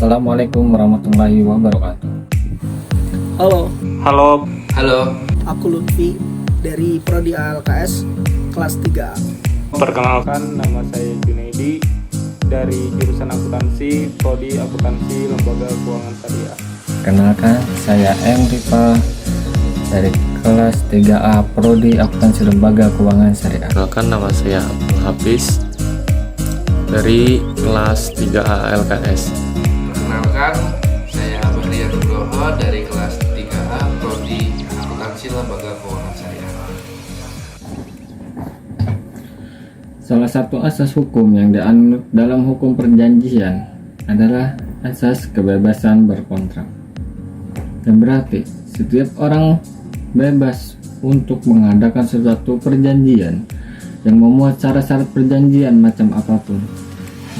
Assalamualaikum warahmatullahi wabarakatuh. Halo, Halo, aku Lutfi dari Prodi ALKS kelas 3A. perkenalkan nama saya Junaidi dari jurusan akuntansi, Prodi Akuntansi Lembaga Keuangan Syariah. Kenalkan, saya M. Rifa dari kelas 3A Prodi Akuntansi Lembaga Keuangan Syariah. Perkenalkan, nama saya Abdul Hafiz dari kelas 3A LKS. Perkenalkan, saya Bahrian Nugroho dari kelas 3A Prodi Akuntansi Lembaga Keuangan Syariah. Salah satu asas hukum yang dianut dalam hukum perjanjian adalah asas kebebasan berkontrak. Yang berarti setiap orang bebas untuk mengadakan suatu perjanjian yang memuat syarat-syarat perjanjian macam apapun,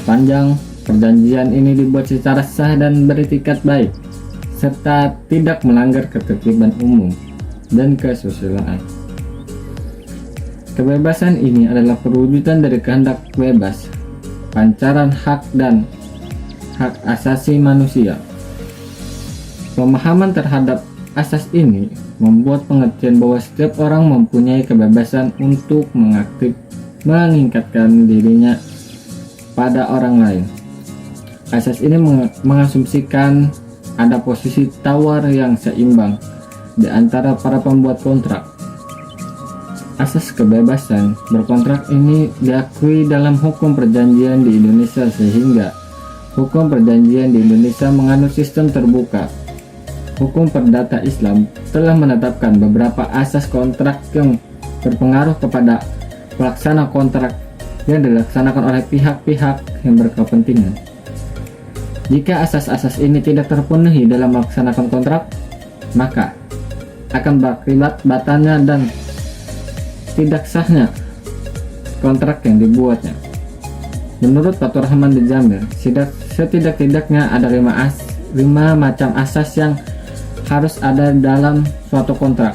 sepanjang perjanjian ini dibuat secara sah dan beretikat baik, serta tidak melanggar ketertiban umum dan kesusilaan. Kebebasan ini adalah perwujudan dari kehendak bebas, pancaran hak dan hak asasi manusia. Pemahaman terhadap asas ini membuat pengertian bahwa setiap orang mempunyai kebebasan untuk meningkatkan dirinya pada orang lain. Asas ini mengasumsikan ada posisi tawar yang seimbang di antara para pembuat kontrak. Asas kebebasan berkontrak ini diakui dalam hukum perjanjian di Indonesia, sehingga hukum perjanjian di Indonesia menganut sistem terbuka. Hukum perdata Islam telah menetapkan beberapa asas kontrak yang berpengaruh kepada pelaksana kontrak yang dilaksanakan oleh pihak-pihak yang berkepentingan. Jika asas-asas ini tidak terpenuhi dalam melaksanakan kontrak, maka akan berakibat batalnya dan tidak sahnya kontrak yang dibuatnya. Menurut Fathur Rahman Dzamil, setidak-tidaknya ada 5 macam asas yang harus ada dalam suatu kontrak.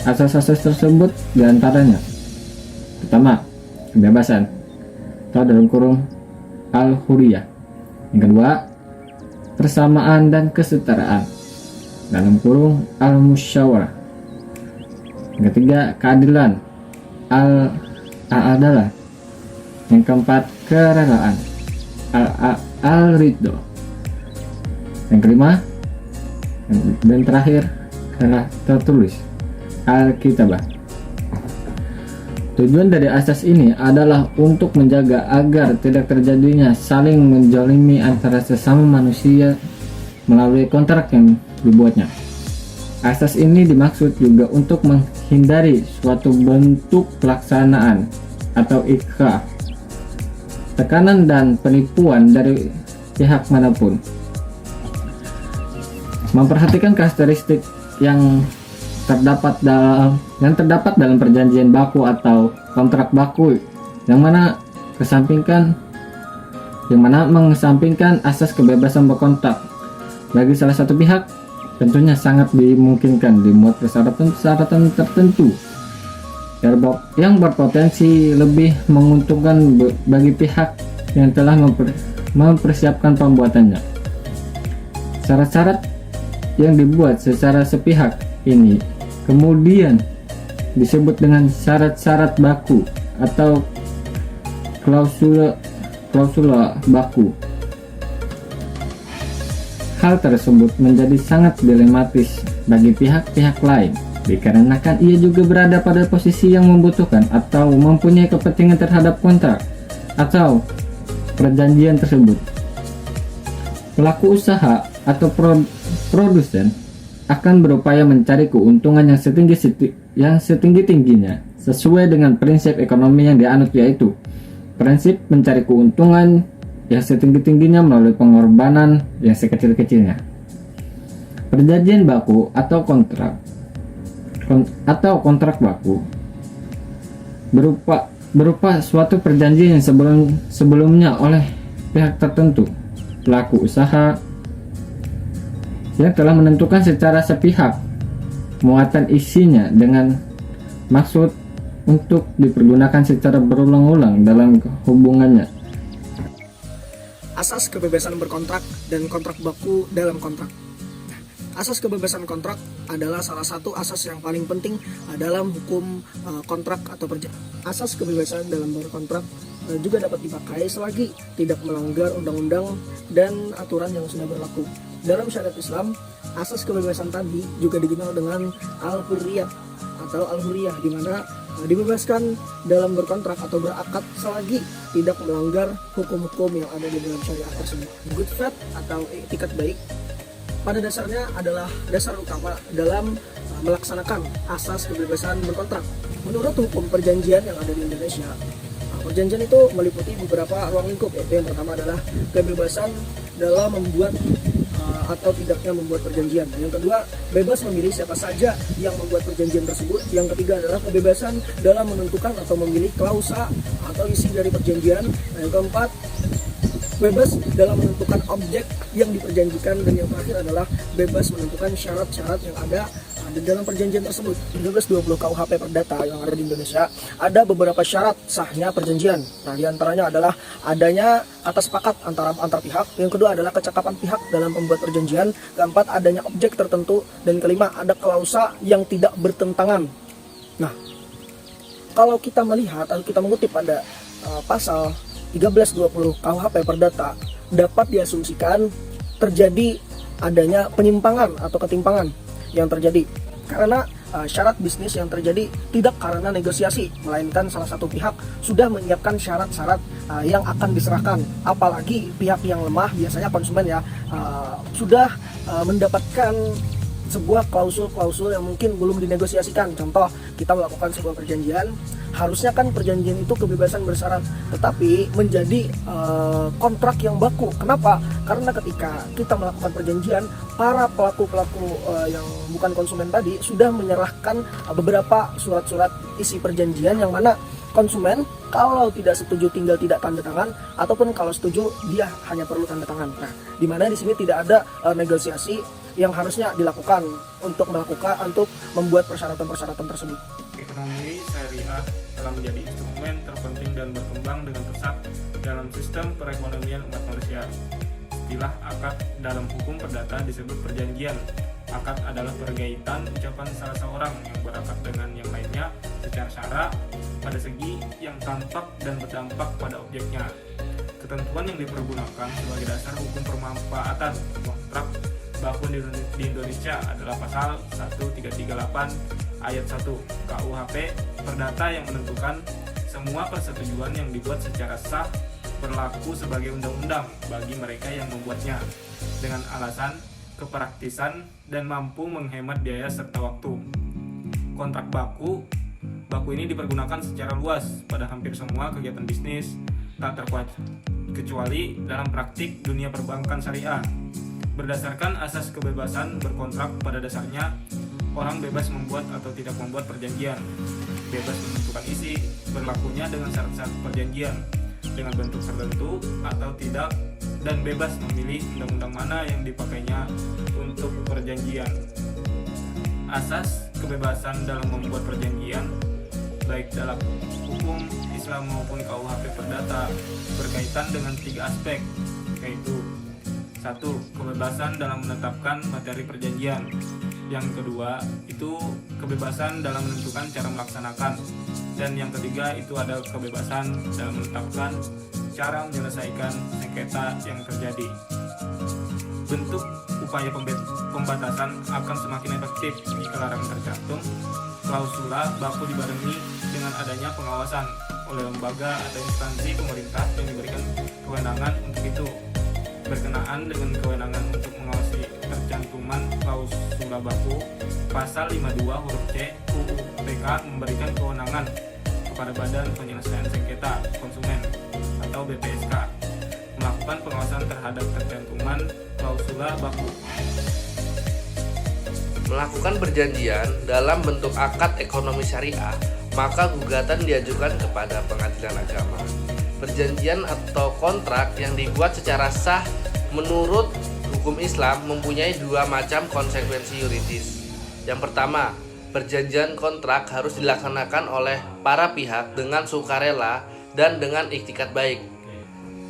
Asas-asas tersebut diantaranya: pertama, kebebasan atau dalam kurung al-huriyah. Yang kedua, persamaan dan kesetaraan dalam kurung al-musyawarah. Yang ketiga, keadilan al-adalah. Yang keempat, kerelaan al-ridho. Yang kelima dan terakhir adalah tertulis al-kitabah. Tujuan dari asas ini adalah untuk menjaga agar tidak terjadinya saling menzalimi antara sesama manusia melalui kontrak yang dibuatnya. Asas ini dimaksud juga untuk menghindari suatu bentuk pelaksanaan atau ikrah, tekanan dan penipuan dari pihak manapun. Memperhatikan karakteristik yang terdapat dalam perjanjian baku atau kontrak baku yang mana mengesampingkan asas kebebasan berkontrak bagi salah satu pihak, tentunya sangat dimungkinkan dimuat persyaratan tertentu yang berpotensi lebih menguntungkan bagi pihak yang telah mempersiapkan pembuatannya. Syarat-syarat yang dibuat secara sepihak ini kemudian disebut dengan syarat-syarat baku atau klausula baku. Hal tersebut menjadi sangat dilematis bagi pihak-pihak lain, dikarenakan ia juga berada pada posisi yang membutuhkan atau mempunyai kepentingan terhadap kontrak atau perjanjian tersebut. Pelaku usaha atau produsen akan berupaya mencari keuntungan yang setinggi-tingginya sesuai dengan prinsip ekonomi yang dianut, yaitu prinsip mencari keuntungan yang setinggi-tingginya melalui pengorbanan yang sekecil-kecilnya. Perjanjian baku atau kontrak baku berupa suatu perjanjian yang sebelumnya oleh pihak tertentu, pelaku usaha, yang telah menentukan secara sepihak muatan isinya dengan maksud untuk dipergunakan secara berulang-ulang dalam hubungannya. asas kebebasan berkontrak dan kontrak baku dalam kontrak. Asas kebebasan kontrak adalah salah satu asas yang paling penting dalam hukum kontrak atau perjanjian. Asas kebebasan dalam berkontrak juga dapat dipakai selagi tidak melanggar undang-undang dan aturan yang sudah berlaku. Dalam syariat Islam, asas kebebasan tadi juga dikenal dengan al-hurriyah atau al-hurriyah, di mana dibebaskan dalam berkontrak atau berakad selagi tidak melanggar hukum-hukum yang ada di dalam syariat tersebut. Good faith atau etikat baik pada dasarnya adalah dasar utama dalam melaksanakan asas kebebasan berkontrak. Menurut hukum perjanjian yang ada di Indonesia, perjanjian itu meliputi beberapa ruang lingkup, yaitu yang pertama adalah kebebasan dalam membuat atau tidaknya membuat perjanjian. Yang kedua, bebas memilih siapa saja yang membuat perjanjian tersebut. Yang ketiga adalah kebebasan dalam menentukan atau memilih klausa atau isi dari perjanjian. Yang keempat, bebas dalam menentukan objek yang diperjanjikan. Dan yang terakhir adalah bebas menentukan syarat-syarat yang ada di dalam perjanjian tersebut. Di 1920 KUHP Perdata yang ada di Indonesia, ada beberapa syarat sahnya perjanjian. Nah, diantaranya adalah adanya kata sepakat antar pihak. Yang kedua adalah kecakapan pihak dalam membuat perjanjian. Keempat, adanya objek tertentu. Dan kelima, ada klausa yang tidak bertentangan. Nah, kalau kita melihat atau kita mengutip pada pasal 1320 KUHP Perdata, dapat diasumsikan terjadi adanya penyimpangan atau ketimpangan yang terjadi karena syarat bisnis yang terjadi tidak karena negosiasi, melainkan salah satu pihak sudah menyiapkan syarat-syarat yang akan diserahkan. Apalagi pihak yang lemah, biasanya konsumen ya, sudah mendapatkan sebuah klausul-klausul yang mungkin belum dinegosiasikan. Contoh, kita melakukan sebuah perjanjian, harusnya kan perjanjian itu kebebasan bersyarat, tetapi menjadi kontrak yang baku. Kenapa? Karena ketika kita melakukan perjanjian, para pelaku-pelaku yang bukan konsumen tadi sudah menyerahkan beberapa surat-surat isi perjanjian yang mana konsumen kalau tidak setuju tinggal tidak tanda tangan, ataupun kalau setuju dia hanya perlu tanda tangan. Nah, di mana di sini tidak ada negosiasi yang harusnya dilakukan untuk membuat persyaratan-persyaratan tersebut. Ekonomi syariah telah menjadi instrumen terpenting dan berkembang dengan pesat dalam sistem perekonomian umat manusia. Istilah akad dalam hukum perdata disebut perjanjian. Akad adalah perkaitan ucapan salah seorang yang berakad dengan yang lainnya secara syara pada segi yang tampak dan berdampak pada objeknya. Ketentuan yang dipergunakan sebagai dasar hukum permanfaatan kontrak baku di Indonesia adalah pasal 1338 ayat 1 KUHP Perdata yang menentukan semua persetujuan yang dibuat secara sah berlaku sebagai undang-undang bagi mereka yang membuatnya dengan alasan kepraktisan dan mampu menghemat biaya serta waktu. Kontrak baku ini dipergunakan secara luas pada hampir semua kegiatan bisnis, tak terkecuali dalam praktik dunia perbankan syariah. Berdasarkan asas kebebasan berkontrak, pada dasarnya orang bebas membuat atau tidak membuat perjanjian, bebas menentukan isi berlakunya dengan syarat-syarat perjanjian dengan bentuk tertentu atau tidak, dan bebas memilih undang-undang mana yang dipakainya untuk perjanjian. Asas kebebasan dalam membuat perjanjian baik dalam hukum Islam maupun KUHP Perdata berkaitan dengan 3 aspek, yaitu 1. Kebebasan dalam menetapkan materi perjanjian. Yang kedua, itu kebebasan dalam menentukan cara melaksanakan. Dan yang ketiga, itu ada kebebasan dalam menetapkan cara menyelesaikan sengketa yang terjadi. Bentuk upaya pembatasan akan semakin efektif jika larangan tercantum klausula baku dibarengi dengan adanya pengawasan oleh lembaga atau instansi pemerintah yang diberikan kewenangan untuk itu, berkenaan dengan kewenangan untuk mengawasi tercantuman klausula baku. Pasal 52 huruf C UU PK memberikan kewenangan kepada Badan Penyelesaian Sengketa Konsumen atau BPSK melakukan pengawasan terhadap tercantuman klausula baku. Melakukan perjanjian dalam bentuk akad ekonomi syariah, maka gugatan diajukan kepada pengadilan agama. Perjanjian atau kontrak yang dibuat secara sah menurut hukum Islam mempunyai 2 macam konsekuensi yuridis. Yang pertama, perjanjian kontrak harus dilaksanakan oleh para pihak dengan sukarela dan dengan iktikat baik.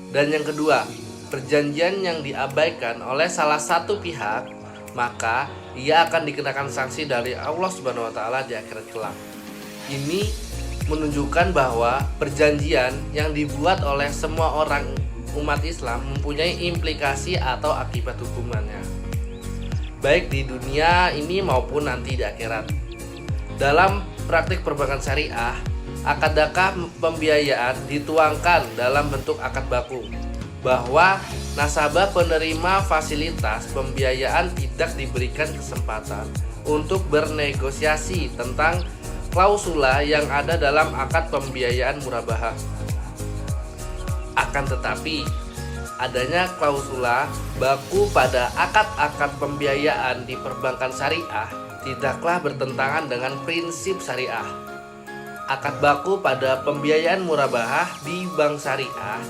Dan yang kedua, perjanjian yang diabaikan oleh salah satu pihak, maka ia akan dikenakan sanksi dari Allah Subhanahu wa taala di akhirat kelak. Ini menunjukkan bahwa perjanjian yang dibuat oleh semua orang umat Islam mempunyai implikasi atau akibat hukumannya, baik di dunia ini maupun nanti di akhirat. Dalam praktik perbankan syariah, akad akad pembiayaan dituangkan dalam bentuk akad baku, bahwa nasabah penerima fasilitas pembiayaan tidak diberikan kesempatan untuk bernegosiasi tentang klausula yang ada dalam akad pembiayaan murabahah. Akan tetapi, adanya klausula baku pada akad-akad pembiayaan di perbankan syariah tidaklah bertentangan dengan prinsip syariah. Akad baku pada pembiayaan murabahah di bank syariah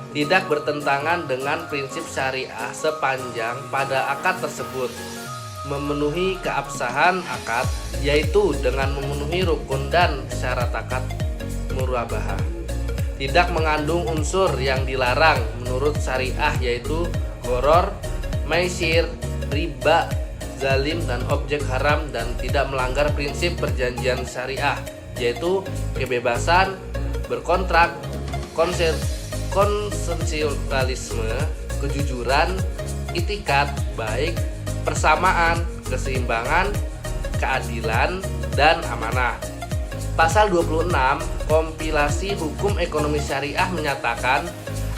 tidak bertentangan dengan prinsip syariah sepanjang pada akad tersebut memenuhi keabsahan akad, yaitu dengan memenuhi rukun dan syarat akad murabahah. Tidak mengandung unsur yang dilarang menurut syariah, yaitu gharar, maisir, riba, zalim, dan objek haram, dan tidak melanggar prinsip perjanjian syariah, yaitu kebebasan berkontrak, konsensualisme, kejujuran, itikat baik, persamaan, keseimbangan, keadilan, dan amanah. Pasal 26 kompilasi hukum ekonomi syariah menyatakan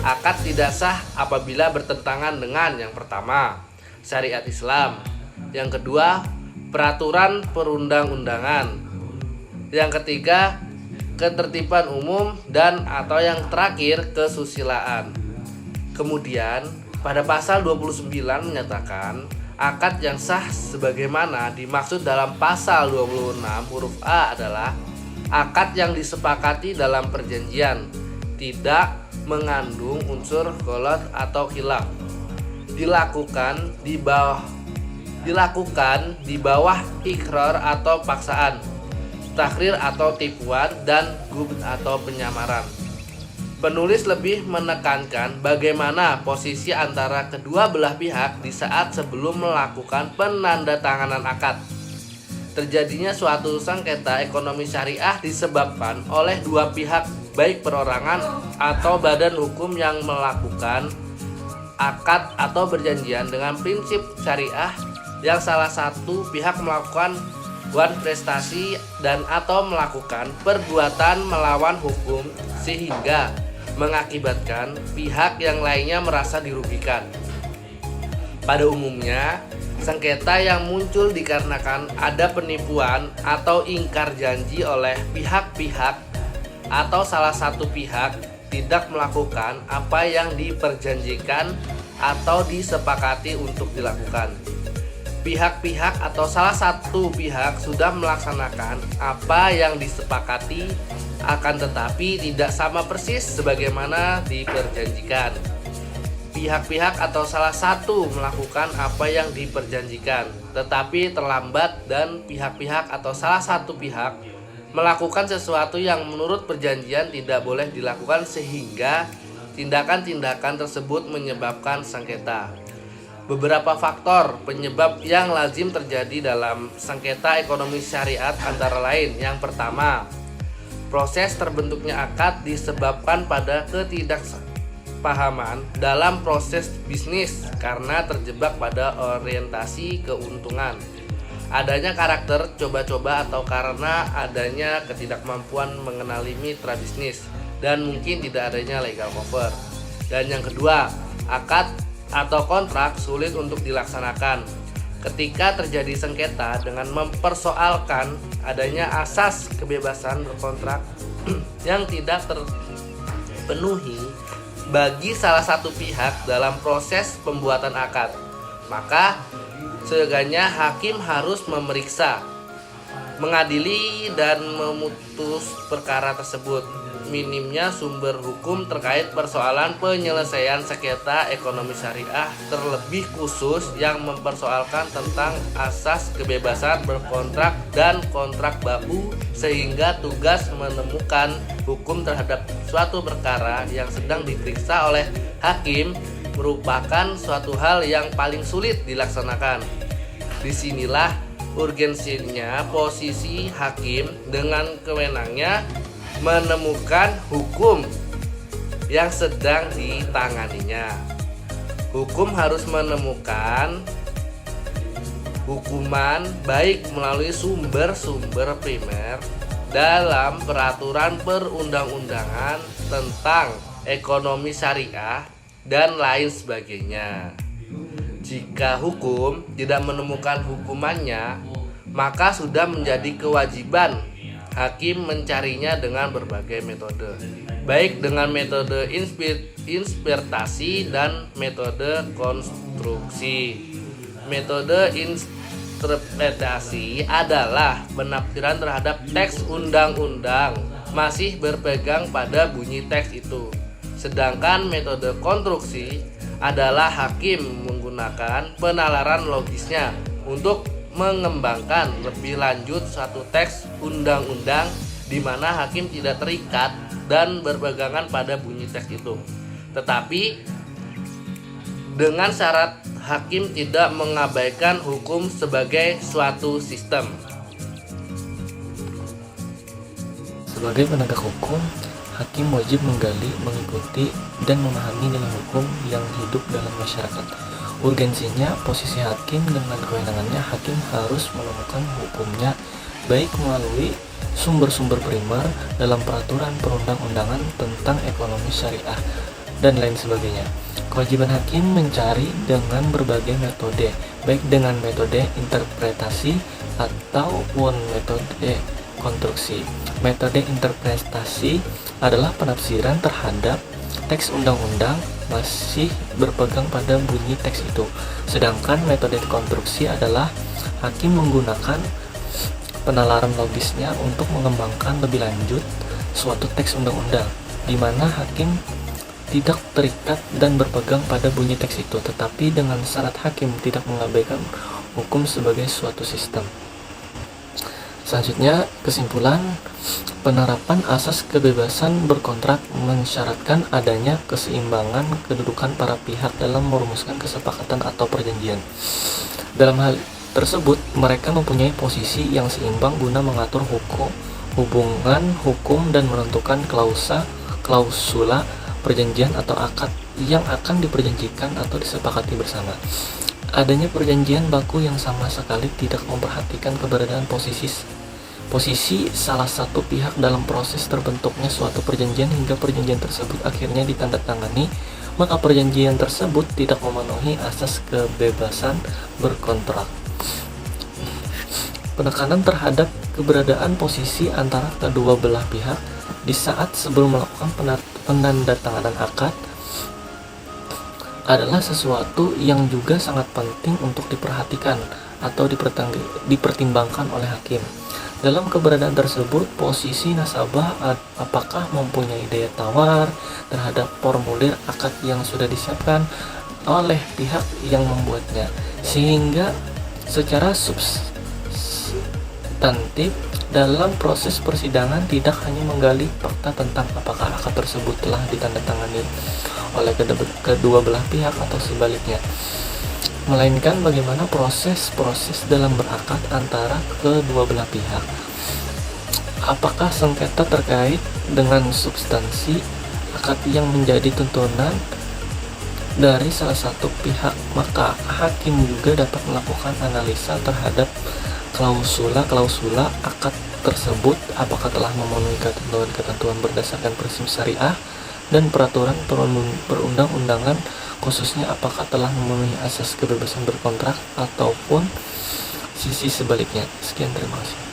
akad tidak sah apabila bertentangan dengan yang pertama, syariat Islam, yang kedua, peraturan perundang-undangan, yang ketiga, ketertiban umum, dan atau yang terakhir, kesusilaan. Kemudian pada pasal 29 menyatakan akad yang sah sebagaimana dimaksud dalam pasal 26 huruf A adalah akad yang disepakati dalam perjanjian, tidak mengandung unsur ghalat atau khilaf, dilakukan di bawah ikrar atau paksaan, takhrir atau tipuan, dan gubn atau penyamaran. Penulis lebih menekankan bagaimana posisi antara kedua belah pihak di saat sebelum melakukan penandatanganan akad. Terjadinya suatu sengketa ekonomi syariah disebabkan oleh dua pihak, baik perorangan atau badan hukum yang melakukan akad atau berjanjian dengan prinsip syariah, yang salah satu pihak melakukan prestasi dan atau melakukan perbuatan melawan hukum sehingga mengakibatkan pihak yang lainnya merasa dirugikan. Pada umumnya, sengketa yang muncul dikarenakan ada penipuan atau ingkar janji oleh pihak-pihak atau salah satu pihak tidak melakukan apa yang diperjanjikan atau disepakati untuk dilakukan. Pihak-pihak atau salah satu pihak sudah melaksanakan apa yang disepakati, akan tetapi tidak sama persis sebagaimana diperjanjikan. Pihak-pihak atau salah satu melakukan apa yang diperjanjikan, tetapi terlambat, dan pihak-pihak atau salah satu pihak melakukan sesuatu yang menurut perjanjian tidak boleh dilakukan sehingga tindakan-tindakan tersebut menyebabkan sengketa. Beberapa faktor penyebab yang lazim terjadi dalam sengketa ekonomi syariat antara lain: yang pertama, proses terbentuknya akad disebabkan pada ketidakpahaman dalam proses bisnis karena terjebak pada orientasi keuntungan, adanya karakter coba-coba, atau karena adanya ketidakmampuan mengenali mitra bisnis, dan mungkin tidak adanya legal cover. Dan yang kedua, akad atau kontrak sulit untuk dilaksanakan ketika terjadi sengketa dengan mempersoalkan adanya asas kebebasan berkontrak yang tidak terpenuhi bagi salah satu pihak dalam proses pembuatan akad. Maka seenggaknya hakim harus memeriksa, mengadili, dan memutus perkara tersebut. Minimnya sumber hukum terkait persoalan penyelesaian sengketa ekonomi syariah, terlebih khusus yang mempersoalkan tentang asas kebebasan berkontrak dan kontrak baku, sehingga tugas menemukan hukum terhadap suatu perkara yang sedang diperiksa oleh hakim merupakan suatu hal yang paling sulit dilaksanakan. Disinilah urgensinya posisi hakim dengan kewenangannya menemukan hukum yang sedang ditanganinya. Hukum harus menemukan hukuman baik melalui sumber-sumber primer dalam peraturan perundang-undangan tentang ekonomi syariah dan lain sebagainya. Jika hukum tidak menemukan hukumannya, maka sudah menjadi kewajiban hakim mencarinya dengan berbagai metode, baik dengan metode interpretasi dan metode konstruksi. Metode interpretasi adalah penafsiran terhadap teks undang-undang masih berpegang pada bunyi teks itu. Sedangkan metode konstruksi adalah hakim menggunakan penalaran logisnya untuk mengembangkan lebih lanjut suatu teks undang-undang di mana hakim tidak terikat dan berpegangan pada bunyi teks itu. Tetapi dengan syarat hakim tidak mengabaikan hukum sebagai suatu sistem. Sebagai penegak hukum, hakim wajib menggali, mengikuti, dan memahami nilai hukum yang hidup dalam masyarakat. Urgensinya, posisi hakim dengan kewenangannya, hakim harus menemukan hukumnya baik melalui sumber-sumber primer dalam peraturan perundang-undangan tentang ekonomi syariah dan lain sebagainya. Kewajiban hakim mencari dengan berbagai metode, baik dengan metode interpretasi ataupun metode konstruksi. Metode interpretasi adalah penafsiran terhadap teks undang-undang masih berpegang pada bunyi teks itu. Sedangkan metode konstruksi adalah hakim menggunakan penalaran logisnya untuk mengembangkan lebih lanjut suatu teks undang-undang, di mana hakim tidak terikat dan berpegang pada bunyi teks itu, tetapi dengan syarat hakim tidak mengabaikan hukum sebagai suatu sistem. Selanjutnya, kesimpulan, penerapan asas kebebasan berkontrak mensyaratkan adanya keseimbangan kedudukan para pihak dalam merumuskan kesepakatan atau perjanjian. Dalam hal tersebut, mereka mempunyai posisi yang seimbang guna mengatur hubungan hukum dan menentukan klausula perjanjian atau akad yang akan diperjanjikan atau disepakati bersama. Adanya perjanjian baku yang sama sekali tidak memperhatikan keberadaan posisi salah satu pihak dalam proses terbentuknya suatu perjanjian hingga perjanjian tersebut akhirnya ditandatangani, maka perjanjian tersebut tidak memenuhi asas kebebasan berkontrak. Penekanan terhadap keberadaan posisi antara kedua belah pihak di saat sebelum melakukan penandatanganan akad adalah sesuatu yang juga sangat penting untuk diperhatikan atau dipertimbangkan oleh hakim. Dalam keberadaan tersebut, posisi nasabah apakah mempunyai daya tawar terhadap formulir akad yang sudah disiapkan oleh pihak yang membuatnya, sehingga secara substantif dalam proses persidangan tidak hanya menggali fakta tentang apakah akad tersebut telah ditandatangani oleh kedua belah pihak atau sebaliknya, melainkan bagaimana proses dalam berakad antara kedua belah pihak. Apakah sengketa terkait dengan substansi akad yang menjadi tuntunan dari salah satu pihak, maka hakim juga dapat melakukan analisa terhadap klausula akad tersebut, apakah telah memenuhi ketentuan berdasarkan prinsip syariah dan peraturan perundang-undangan, khususnya apakah telah memenuhi asas kebebasan berkontrak ataupun sisi sebaliknya. Sekian, terima kasih.